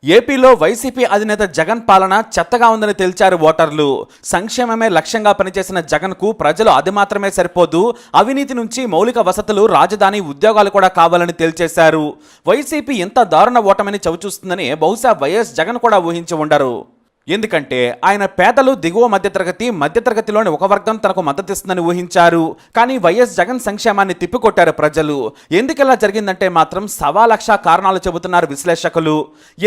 ఏపీలో వైసీపీ అధినేత జగన్ పాలన చెత్తగా ఉందని తేల్చారు ఓటర్లు. సంక్షేమమే లక్ష్యంగా పనిచేసిన జగన్కు ప్రజలు అది మాత్రమే సరిపోదు, అవినీతి నుంచి మౌలిక వసతులు, రాజధాని, ఉద్యోగాలు కూడా కావాలని తేల్చేశారు. వైసీపీ ఇంత దారుణ ఓటమిని చవిచూస్తుందని బహుశా వైఎస్ జగన్ కూడా ఊహించి ఉండరు. ఎందుకంటే ఆయన పేదలు, దిగువ మధ్యతరగతిలోని ఒక వర్గం తనకు మద్దతిస్తుందని ఊహించారు. కానీ వైఎస్ జగన్ సంక్షేమాన్ని తిప్పికొట్టారు ప్రజలు. ఎందుకలా జరిగిందంటే మాత్రం 1,00,000 కారణాలు చెబుతున్నారు విశ్లేషకులు.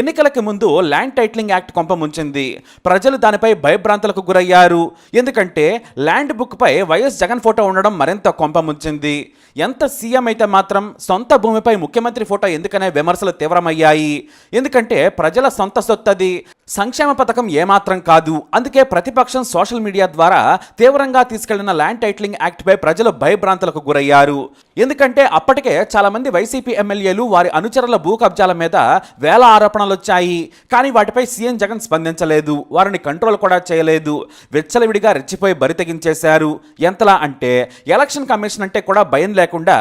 ఎన్నికలకి ముందు ల్యాండ్ టైటిలింగ్ యాక్ట్ కొంప ముంచింది. ప్రజలు దానిపై భయభ్రాంతులకు గురయ్యారు. ఎందుకంటే ల్యాండ్ బుక్ పై వైఎస్ జగన్ ఫోటో ఉండడం మరింత కొంప ముంచింది. ఎంత సీఎం అయితే మాత్రం సొంత భూమిపై ముఖ్యమంత్రి ఫోటో ఎందుకనే విమర్శలు తీవ్రమయ్యాయి. ఎందుకంటే ప్రజల సొంత సొత్తది, సంక్షేమ పథకం ఏమాత్రం కాదు. అందుకే ప్రతిపక్షం సోషల్ మీడియా ద్వారా తీవ్రంగా తీసుకెళ్లిన ల్యాండ్ టైటిలింగ్ యాక్ట్ పై ప్రజలు భయభ్రాంతులకు గురయ్యారు. ఎందుకంటే అప్పటికే చాలా మంది వైసీపీ ఎమ్మెల్యేలు, వారి అనుచరుల భూ కబ్జాల మీద వేల ఆరోపణలు వచ్చాయి. కానీ వాటిపై సీఎం జగన్ స్పందించలేదు, వారిని కంట్రోల్ కూడా చేయలేదు. విచ్చలవిడిగా రెచ్చిపోయి బరి తెగించేశారు. ఎంతలా అంటే ఎలక్షన్ కమిషన్ అంటే కూడా భయం లేకుండా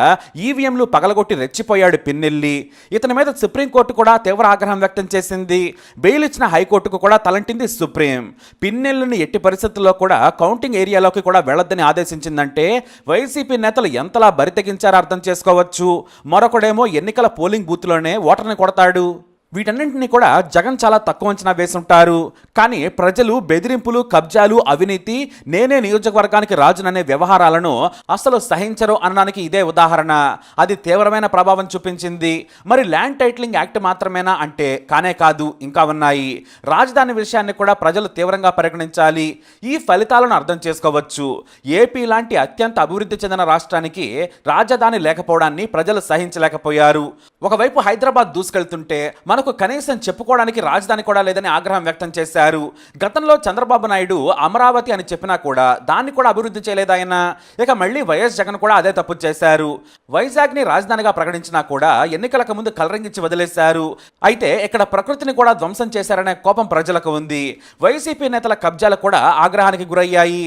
ఈవీఎంలు పగలగొట్టి రెచ్చిపోయాడు పిన్నెల్లి. ఇతని మీద సుప్రీంకోర్టు కూడా తీవ్ర ఆగ్రహం వ్యక్తం చేసింది. బెయిల్ ఇచ్చిన హైకోర్టుకు కూడా తలంటింది సుప్రీం. పిన్నెల్లిని ఎట్టి పరిస్థితుల్లో కూడా కౌంటింగ్ ఏరియాలోకి కూడా వెళ్లొద్దని ఆదేశించిందంటే వైసీపీ నేతలు ఎంతలా బరి తెగించారో అర్థం చేసుకోవచ్చు. మరొకడేమో ఎన్నికల పోలింగ్ బూత్లోనే ఓటర్ని కొడతాడు. వీటన్నింటినీ కూడా జగన్ చాలా తక్కువ అంచనా వేసుంటారు. కానీ ప్రజలు బెదిరింపులు, కబ్జాలు, అవినీతి, నేనే నియోజకవర్గానికి రాజుననే వ్యవహారాలను అసలు సహించరు అనడానికి ఇదే ఉదాహరణ. అది తీవ్రమైన ప్రభావం చూపించింది. మరి ల్యాండ్ టైటిలింగ్ యాక్ట్ మాత్రమేనా అంటే కానే కాదు, ఇంకా ఉన్నాయి. రాజధాని విషయాన్ని కూడా ప్రజలు తీవ్రంగా పరిగణించాలి. ఈ ఫలితాలను అర్థం చేసుకోవచ్చు. ఏపీ లాంటి అత్యంత అభివృద్ధి చెందిన రాష్ట్రానికి రాజధాని లేకపోవడాన్ని ప్రజలు సహించలేకపోయారు. ఒకవైపు హైదరాబాద్ దూసుకెళ్తుంటే మనకు కనీసం చెప్పుకోవడానికి రాజధాని కూడా లేదని ఆగ్రహం వ్యక్తం చేశారు. గతంలో చంద్రబాబు నాయుడు అమరావతి అని చెప్పినా కూడా దాన్ని కూడా అభివృద్ధి చేయలేదు ఆయన. ఇక మళ్ళీ వైఎస్ జగన్ కూడా అదే తప్పు చేశారు. వైజాగ్ని రాజధానిగా ప్రకటించినా కూడా ఎన్నికలకు ముందు కలరింగిచ్చి వదిలేశారు. అయితే ఇక్కడ ప్రకృతిని కూడా ధ్వంసం చేశారనే కోపం ప్రజలకు ఉంది. వైసీపీ నేతల కబ్జాలు కూడా ఆగ్రహానికి గురయ్యాయి.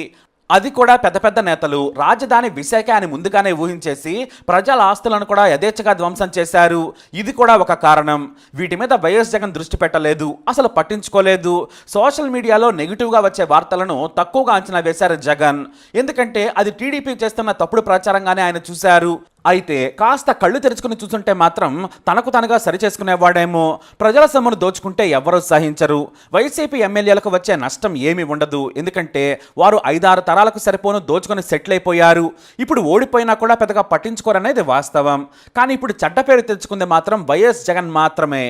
అది కూడా పెద్ద పెద్ద నేతలు రాజధాని విశాఖ అని ముందుగానే ఊహించేసి ప్రజల ఆస్తులను కూడా యథేచ్ఛగా ధ్వంసం చేశారు. ఇది కూడా ఒక కారణం. వీటి మీద వైఎస్ జగన్ దృష్టి పెట్టలేదు, అసలు పట్టించుకోలేదు. సోషల్ మీడియాలో నెగిటివ్గా వచ్చే వార్తలను తక్కువగా అంచనా వేశారు జగన్. ఎందుకంటే అది టీడీపీ చేస్తున్న తప్పుడు ప్రచారంగానే ఆయన చూశారు. అయితే కాస్త కళ్ళు తెరుచుకుని చూస్తుంటే మాత్రం తనకు తనగా సరిచేసుకునేవాడేమో. ప్రజల సొమ్మును దోచుకుంటే ఎవరూ సహించరు. వైసీపీ ఎమ్మెల్యేలకు వచ్చే నష్టం ఏమీ ఉండదు. ఎందుకంటే వారు 5-6 తరాలకు సరిపోను దోచుకొని సెటిల్ అయిపోయారు. ఇప్పుడు ఓడిపోయినా కూడా పెద్దగా పట్టించుకోరనేది వాస్తవం. కానీ ఇప్పుడు చెడ్డ పేరు తెచ్చుకుంది మాత్రం వైఎస్ జగన్ మాత్రమే.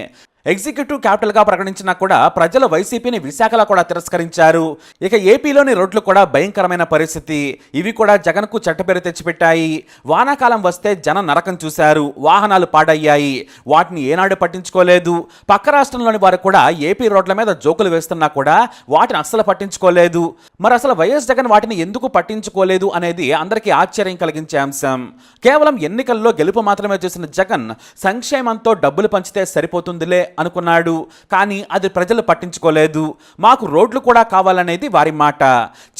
ఎగ్జిక్యూటివ్ క్యాపిటల్గా ప్రకటించినా కూడా ప్రజలు వైసీపీని విశాఖలో కూడా తిరస్కరించారు. ఇక ఏపీలోని రోడ్లు కూడా భయంకరమైన పరిస్థితి. ఇవి కూడా జగన్కు చెడ్డపేరు తెచ్చిపెట్టాయి. వానాకాలం వస్తే జనం నరకం చూశారు, వాహనాలు పాడయ్యాయి. వాటిని ఏనాడు పట్టించుకోలేదు. పక్క రాష్ట్రంలోని వారు కూడా ఏపీ రోడ్ల మీద జోకులు వేస్తున్నా కూడా వాటిని అస్సలు పట్టించుకోలేదు. మరి అసలు వైఎస్ జగన్ వాటిని ఎందుకు పట్టించుకోలేదు అనేది అందరికీ ఆశ్చర్యం కలిగించే అంశం. కేవలం ఎన్నికల్లో గెలుపు మాత్రమే చూసిన జగన్ సంక్షేమంతో డబ్బులు పంచితే సరిపోతుందిలే అనుకున్నాడు. కానీ అది ప్రజలు పట్టించుకోలేదు. మాకు రోడ్లు కూడా కావాలనేది వారి మాట.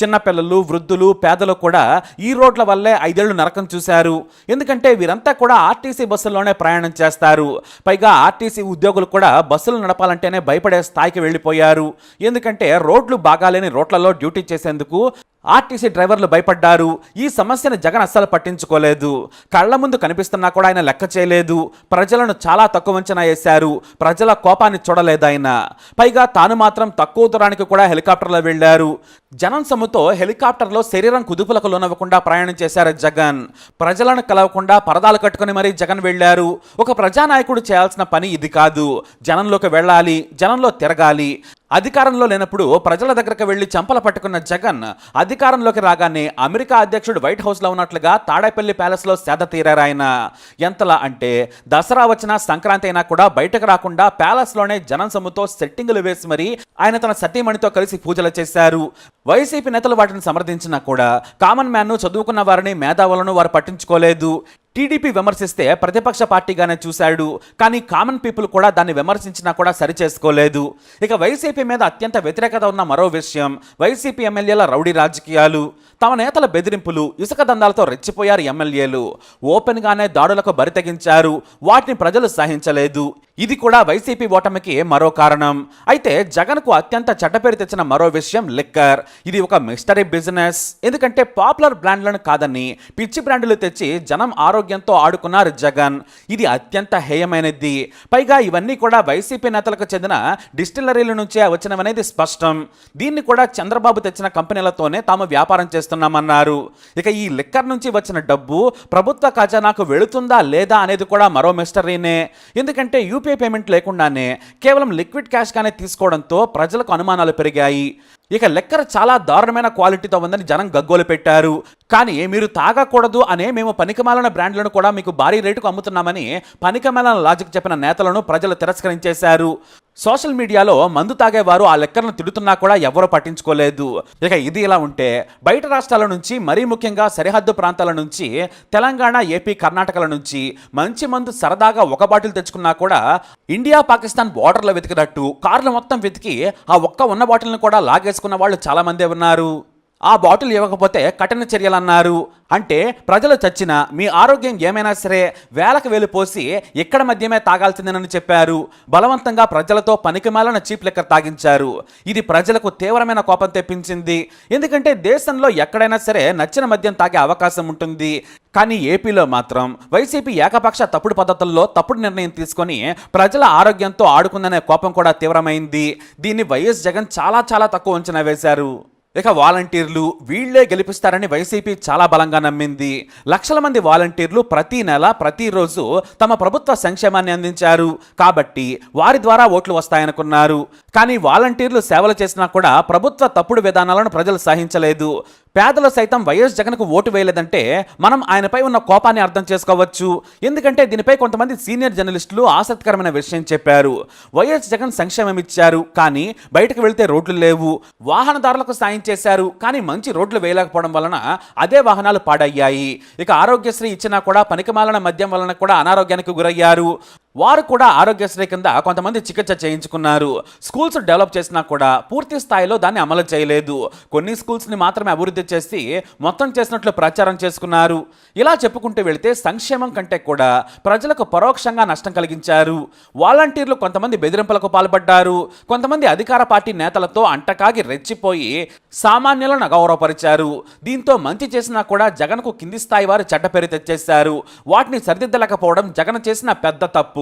చిన్నపిల్లలు, వృద్ధులు, పేదలు కూడా ఈ రోడ్ల వల్లే 5 ఏళ్లు నరకం చూశారు. ఎందుకంటే వీరంతా కూడా ఆర్టీసీ బస్సుల్లోనే ప్రయాణం చేస్తారు. పైగా ఆర్టీసీ ఉద్యోగులు కూడా బస్సులు నడపాలంటేనే భయపడే స్థాయికి వెళ్ళిపోయారు. ఎందుకంటే రోడ్లు బాగాలేని రోడ్లలో డ్యూటీ చేసేందుకు ఆర్టీసీ డ్రైవర్లు భయపడ్డారు. ఈ సమస్యను జగన్ అస్సలు పట్టించుకోలేదు. కళ్ల ముందు కనిపిస్తున్నా కూడా ఆయన లెక్క చేయలేదు. ప్రజలను చాలా తక్కువ అంచనా వేశారు. ప్రజల కోపాన్ని చూడలేదు ఆయన. పైగా తాను మాత్రం తక్కువ దూరానికి కూడా హెలికాప్టర్లో వెళ్లారు. జనం సొమ్ముతో హెలికాప్టర్లో శరీరం కుదుపులకు లోనవ్వకుండా ప్రయాణం చేశారు జగన్. ప్రజలను కలవకుండా పరదాలు కట్టుకుని మరీ జగన్ వెళ్లారు. ఒక ప్రజానాయకుడు చేయాల్సిన పని ఇది కాదు. జనంలోకి వెళ్ళాలి, జనంలో తిరగాలి. అధికారంలో లేనప్పుడు ప్రజల దగ్గరకు వెళ్లి చంపల పట్టుకున్న జగన్ అధికారంలోకి రాగానే అమెరికా అధ్యక్షుడు వైట్ హౌస్లో ఉన్నట్లుగా తాడేపల్లి ప్యాలెస్లో సేద తీరారు ఆయన. ఎంతలా అంటే దసరా వచ్చినా, సంక్రాంతి అయినా కూడా బయటకు రాకుండా ప్యాలెస్లోనే జనం సొమ్ముతో సెట్టింగులు వేసి మరీ ఆయన తన సతీమణితో కలిసి పూజలు చేశారు. వైసీపీ నేతలు వాటిని సమర్థించినా కూడా కామన్ మ్యాన్ను, చదువుకున్న వారిని, మేధావులను వారు పట్టించుకోలేదు. టీడీపీ విమర్శిస్తే ప్రతిపక్ష పార్టీగానే చూశాడు. కానీ కామన్ పీపుల్ కూడా దాన్ని విమర్శించినా కూడా సరిచేసుకోలేదు. ఇక వైసీపీ మీద అత్యంత వ్యతిరేకత ఉన్న మరో విషయం వైసీపీ ఎమ్మెల్యేల రౌడీ రాజకీయాలు. తమ నేతల బెదిరింపులు, ఇసుక దందాలతో రెచ్చిపోయారు ఎమ్మెల్యేలు. ఓపెన్గానే దాడులకు బరితెగించారు. వాటిని ప్రజలు సహించలేదు. ఇది కూడా వైసీపీ ఓటమికి మరో కారణం. అయితే జగన్కు అత్యంత చెడ్డ పేరు తెచ్చిన మరో విషయం లిక్కర్. ఇది ఒక మిస్టరీ బిజినెస్. ఎందుకంటే పాపులర్ బ్రాండ్లను కాదని పిచ్చి బ్రాండ్లు తెచ్చి జనం ఆరోగ్యంతో ఆడుకున్నారు జగన్. ఇది అత్యంత హేయమైనది. పైగా ఇవన్నీ కూడా వైసీపీ నేతలకు చెందిన డిస్టిలరీల నుంచే వచ్చినవనేది స్పష్టం. దీన్ని కూడా చంద్రబాబు తెచ్చిన కంపెనీలతోనే తాము వ్యాపారం చేస్తున్నామన్నారు. ఇక ఈ లిక్కర్ నుంచి వచ్చిన డబ్బు ప్రభుత్వ ఖజానాకు వెళుతుందా లేదా అనేది కూడా మరో మిస్టరీనే. ఎందుకంటే యూపీఐ పేమెంట్ లేకుండానే కేవలం లిక్విడ్ క్యాష్ గానే తీసుకోవడంతో ప్రజలకు అనుమానాలు పెరిగాయి. ఇక లిక్కర్ చాలా దారుణమైన క్వాలిటీతో ఉందని జనం గగ్గోలు పెట్టారు. కానీ మీరు తాగకూడదు అనే మేము పనికిమాలిన బ్రాండ్లను కూడా మీకు భారీ రేటుకు అమ్ముతున్నామని పనికిమాలిన లాజిక్ చెప్పిన నేతలను ప్రజలు తిరస్కరించేశారు. సోషల్ మీడియాలో మందు తాగేవారు ఆ లెక్కర్ను తిడుతున్నా కూడా ఎవరూ పట్టించుకోలేదు. ఇక ఇది ఇలా ఉంటే బయట రాష్ట్రాల నుంచి, మరీ ముఖ్యంగా సరిహద్దు ప్రాంతాల నుంచి, తెలంగాణ, ఏపీ, కర్ణాటకల నుంచి మంచి మందు సరదాగా ఒక బాటిల్ తెచ్చుకున్నా కూడా ఇండియా పాకిస్తాన్ బోర్డర్లో వెతికినట్టు కార్లు మొత్తం వెతికి ఆ ఒక్క ఉన్న బాటిల్ని కూడా లాగేసుకున్న వాళ్ళు చాలా మందే ఉన్నారు. ఆ బాటిల్ ఇవ్వకపోతే కఠిన చర్యలన్నారు. అంటే ప్రజలు చచ్చినా మీ ఆరోగ్యం ఏమైనా సరే వేలకు వేలు పోసి ఇక్కడ మధ్యమే తాగాల్సిందేనని చెప్పారు. బలవంతంగా ప్రజలతో పనికిమాలిన చీప్ లిక్కర్ తాగించారు. ఇది ప్రజలకు తీవ్రమైన కోపం తెప్పించింది. ఎందుకంటే దేశంలో ఎక్కడైనా సరే నచ్చిన మద్యం తాగే అవకాశం ఉంటుంది. కానీ ఏపీలో మాత్రం వైసీపీ ఏకపక్ష తప్పుడు పద్ధతుల్లో తప్పుడు నిర్ణయం తీసుకొని ప్రజల ఆరోగ్యంతో ఆడుకుందనే కోపం కూడా తీవ్రమైంది. దీన్ని వైఎస్ జగన్ చాలా చాలా తక్కువ అంచనా వేశారు. ఇక వాలంటీర్లు వీళ్లే గెలిపిస్తారని వైసీపీ చాలా బలంగా నమ్మింది. లక్షల మంది వాలంటీర్లు ప్రతి నెల, ప్రతిరోజు తమ ప్రభుత్వ సంక్షేమాన్ని అందించారు. కాబట్టి వారి ద్వారా ఓట్లు వస్తాయనుకున్నారు. కానీ వాలంటీర్లు సేవలు చేసినా కూడా ప్రభుత్వ తప్పుడు విధానాలను ప్రజలు సహించలేదు. పేదలు సైతం వైఎస్ జగన్కు ఓటు వేయలేదంటే మనం ఆయనపై ఉన్న కోపాన్ని అర్థం చేసుకోవచ్చు. ఎందుకంటే దీనిపై కొంతమంది సీనియర్ జర్నలిస్టులు ఆసక్తికరమైన విషయం చెప్పారు. వైఎస్ జగన్ సంక్షేమం ఇచ్చారు, కానీ బయటకు వెళ్తే రోడ్లు లేవు. వాహనదారులకు సాయం చేశారు, కానీ మంచి రోడ్లు వేయలేకపోవడం వలన అదే వాహనాలు పాడయ్యాయి. ఇక ఆరోగ్యశ్రీ ఇచ్చినా కూడా పనికిమాలిన మద్యం వలన కూడా అనారోగ్యానికి గురయ్యారు. వారు కూడా ఆరోగ్యశ్రీ కింద కొంతమంది చికిత్స చేయించుకున్నారు. స్కూల్స్ డెవలప్ చేసినా కూడా పూర్తి స్థాయిలో దాన్ని అమలు చేయలేదు. కొన్ని స్కూల్స్ని మాత్రమే అభివృద్ధి చేసి మొత్తం చేసినట్లు ప్రచారం చేసుకున్నారు. ఇలా చెప్పుకుంటూ వెళితే సంక్షేమం కంటే కూడా ప్రజలకు పరోక్షంగా నష్టం కలిగించారు. వాలంటీర్లు కొంతమంది బెదిరింపులకు పాల్పడ్డారు. కొంతమంది అధికార పార్టీ నేతలతో అంటకాగి రెచ్చిపోయి సామాన్యులను అగౌరవపరిచారు. దీంతో మంచి చేసినా కూడా జగన్కు కింది స్థాయి వారు చెడ్డ పేరు తెచ్చేశారు. వాటిని సరిదిద్దలేకపోవడం జగన్ చేసిన పెద్ద తప్పు.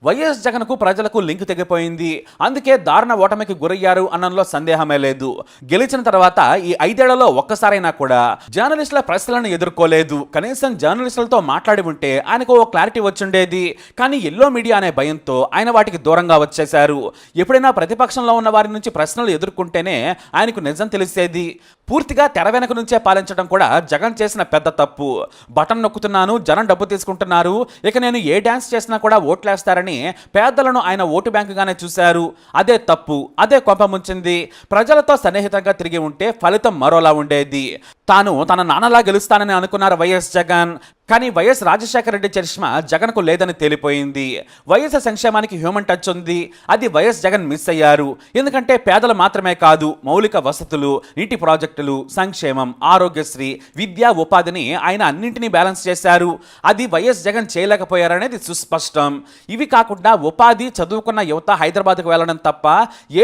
వైఎస్ జగన్కు ప్రజలకు లింక్ తెగిపోయింది. అందుకే దారుణ ఓటమికి గురయ్యారు అన్నంలో సందేహమే లేదు. గెలిచిన తర్వాత ఈ 5 ఏళ్లలో ఒక్కసారైనా కూడా జర్నలిస్టుల ప్రశ్నలను ఎదుర్కోలేదు. కనీసం జర్నలిస్టులతో మాట్లాడి ఉంటే ఆయనకు ఓ క్లారిటీ వచ్చుండేది. కానీ ఎల్లో మీడియా అనే భయంతో ఆయన వాటికి దూరంగా వచ్చేశారు. ఎప్పుడైనా ప్రతిపక్షంలో ఉన్న వారి నుంచి ప్రశ్నలు ఎదుర్కొంటేనే ఆయనకు నిజం తెలిసేది. పూర్తిగా తెర వెనక నుంచే పాలించడం కూడా జగన్ చేసిన పెద్ద తప్పు. బటన్ నొక్కుతున్నాను, జనం డబ్బు తీసుకుంటున్నారు, ఇక నేను ఏ డ్యాన్స్ చేసినా కూడా ఓట్లేస్తారని పేదలను ఆయన ఓటు బ్యాంకుగానే చూశారు. అదే తప్పు, అదే కొంప ముంచింది. ప్రజలతో సన్నిహితంగా తిరిగి ఉంటే ఫలితం మరోలా ఉండేది. తాను తన నాన్నలా గెలుస్తానని అనుకున్నారు వైఎస్ జగన్. కానీ వైఎస్ రాజశేఖర రెడ్డి చరిష్మా జగన్కు లేదని తేలిపోయింది. వైఎస్ సంక్షేమానికి హ్యూమన్ టచ్ ఉంది, అది వైఎస్ జగన్ మిస్ అయ్యారు. ఎందుకంటే పేదలు మాత్రమే కాదు, మౌలిక వసతులు, నీటి ప్రాజెక్టులు, సంక్షేమం, ఆరోగ్యశ్రీ, విద్యా, ఉపాధిని ఆయన అన్నింటినీ బ్యాలెన్స్ చేశారు. అది వైఎస్ జగన్ చేయలేకపోయారనేది సుస్పష్టం. ఇవి కాకుండా ఉపాధి, చదువుకున్న యువత హైదరాబాద్కు వెళ్ళడం తప్ప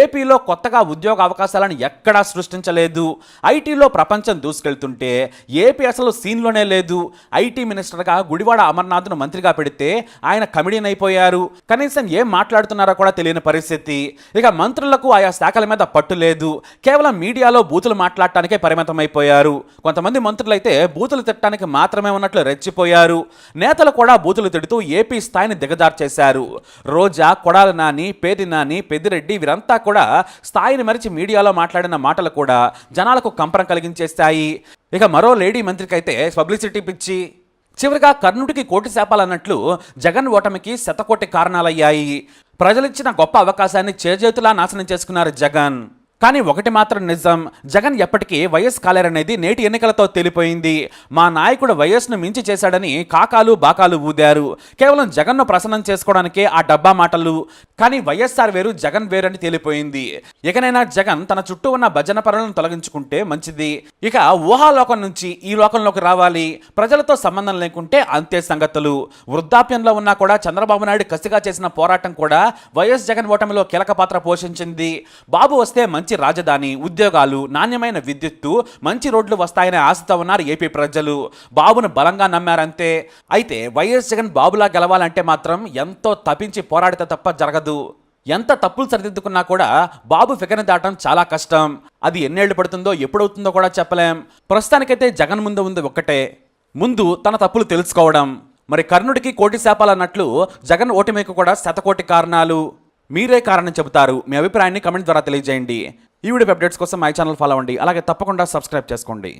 ఏపీలో కొత్తగా ఉద్యోగ అవకాశాలను ఎక్కడా సృష్టించలేదు. ఐటీలో ప్రపంచం దూసుకెళ్తుంటే ఏపీ అసలు సీన్లోనే లేదు. ఐటీ మినిస్టర్గా గుడివాడ అమర్నాథ్ను మంత్రిగా పెడితే ఆయన కమిడియన్ అయిపోయారు. కనీసం ఏం మాట్లాడుతున్నారో కూడా తెలియని పరిస్థితి. ఇక మంత్రులకు ఆయా శాఖల మీద పట్టు లేదు. కేవలం మీడియాలో బూతులు మాట్లాడటానికే పరిమితం అయిపోయారు. కొంతమంది మంత్రులైతే బూతులు తిట్టడానికి మాత్రమే ఉన్నట్లు రెచ్చిపోయారు. నేతలు కూడా బూతులు తిడుతూ ఏపీ స్థాయిని దిగజార్చేశారు. రోజా, కొడాలి నాని, పేది నాని, పెద్దిరెడ్డి వీరంతా కూడా స్థాయిని మరిచి మీడియాలో మాట్లాడిన మాటలు కూడా జనాలకు కంపరం కలిగించేస్తాయి. ఇక మరో లేడీ మంత్రికైతే పబ్లిసిటీ పిచ్చి. చివరిగా కర్ణుడికి కోటి శాపాలన్నట్లు జగన్ ఓటమికి శతకోటి కారణాలయ్యాయి. ప్రజలిచ్చిన గొప్ప అవకాశాన్ని చేజేతులా నాశనం చేసుకున్నారు జగన్. కానీ ఒకటి మాత్రం నిజం, జగన్ ఎప్పటికీ వైఎస్ కాలేరనేది నేటి ఎన్నికలతో తేలిపోయింది. మా నాయకుడు వైఎస్ను మించి చేశాడని కాకాలు బాకాలు ఊదారు. కేవలం జగన్ను ప్రసన్నం చేసుకోవడానికే ఆ డబ్బా మాటలు. కానీ వైఎస్ఆర్ వేరు, జగన్ వేరని తేలిపోయింది. ఇకనైనా జగన్ తన చుట్టూ ఉన్న భజన పరులను తొలగించుకుంటే మంచిది. ఇక ఊహాలోకం నుంచి ఈ లోకంలోకి రావాలి. ప్రజలతో సంబంధం లేకుంటే అంతే సంగతులు. వృద్ధాప్యంలో ఉన్నా కూడా చంద్రబాబు నాయుడు కసిగా చేసిన పోరాటం కూడా వైఎస్ జగన్ ఓటమిలో కీలక పాత్ర పోషించింది. బాబు వస్తే మంచి రాజధాని, ఉద్యోగాలు, నాణ్యమైన విద్యుత్తు, మంచి రోడ్లు వస్తాయనే ఆశతో ఉన్నారు ఏపీ ప్రజలు. బాబును బలంగా నమ్మారంతే. అయితే వైఎస్ జగన్ బాబులా గెలవాలంటే మాత్రం ఎంతో తపించి పోరాడితే తప్ప జరగదు. ఎంత తప్పులు సరిదిద్దుకున్నా కూడా బాబు ఫిగర్ని దాటం చాలా కష్టం. అది ఎన్నేళ్లు పడుతుందో ఎప్పుడవుతుందో కూడా చెప్పలేం. ప్రస్తుతానికైతే జగన్ ముందు ఉంది ఒక్కటే, ముందు తన తప్పులు తెలుసుకోవడం. మరి కర్ణుడికి కోటి శాపాలు అన్నట్లు జగన్ ఓటమికి కూడా శతకోటి కారణాలు. మీరే కారణం చెబుతారు. మీ అభిప్రాయాన్ని కమెంట్ ద్వారా తెలియజేయండి. ఈ వీడియో అప్డేట్స్ కోసం మై ఛానల్ ఫాలో అవ్వండి. అలాగే తప్పకుండా సబ్స్క్రైబ్ చేసుకోండి.